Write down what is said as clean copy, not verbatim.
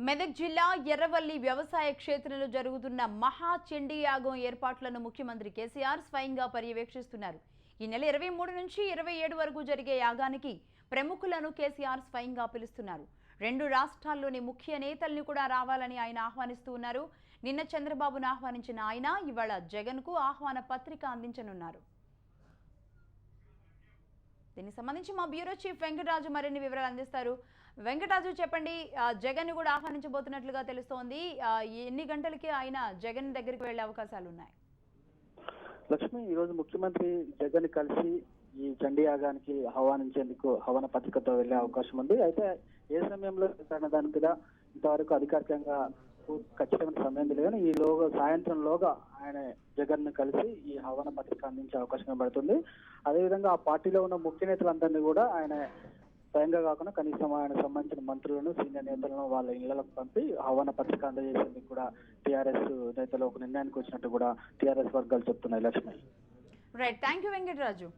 మెదక్ జిల్లా ఎర్రవల్లి వ్యవసాయ క్షేత్రంలో జరుగుతున్న మహా చండీ యాగం ఏర్పాట్లను ముఖ్యమంత్రి కేసీఆర్ స్వయంగా పర్యవేక్షిస్తున్నారు. ఈ నెల 23 నుంచి 27 వరకు జరిగే యాగానికి ప్రముఖులను కేసీఆర్ స్వయంగా పిలుస్తున్నారు. రెండు రాష్ట్రాల్లోని ముఖ్య నేతల్ని కూడా రావాలని ఆయన ఆహ్వానిస్తూ ఉన్నారు. నిన్న చంద్రబాబును ఆహ్వానించిన ఆయన ఇవాళ జగన్కు ఆహ్వాన పత్రిక అందించనున్నారు. దీనికి సంబంధించి మా బ్యూరో చీఫ్ వెంకటరాజు మరిన్ని వివరాలు అందిస్తారు. వెంకటరాజు, చెప్పండి, జగన్ కూడా ఆహ్వానించబోతున్నట్లుగా తెలుస్తోంది. ఎన్ని గంటలకి ఆయన జగన్ దగ్గరికి వెళ్లే అవకాశాలు ఉన్నాయి? లక్ష్మి, ఈ రోజు ముఖ్యమంత్రి జగన్ కలిసి ఈ చండీ యాగానికి ఆహ్వానించేందుకు ఆహ్వాన పత్రికతో వెళ్లే అవకాశం ఉంది. అయితే ఏ సమయంలో దాని మీద ఇంతవరకు అధికారికంగా ఖచ్చితమైన సమయం లేదు, కానీ ఈ సాయంత్రంలోగా ఆయన జగన్ ను కలిసి ఈ ఆహ్వాన పత్రిక అందించే అవకాశం కనబడుతుంది. అదేవిధంగా ఆ పార్టీలో ఉన్న ముఖ్య నేతలందరినీ కూడా ఆయన స్వయంగా కాకుండా కనీసం ఆయనకు సంబంధించిన మంత్రులను, సీనియర్ నేతలను వాళ్ళ ఇళ్లకు పంపి ఆహ్వాన పత్రిక అందజేసేందుకు కూడా టీఆర్ఎస్ నేతలు ఒక నిర్ణయానికి వచ్చినట్టు కూడా టీఆర్ఎస్ వర్గాలు చెప్తున్నాయి. Lakshmi, right, thank you Venkataraju.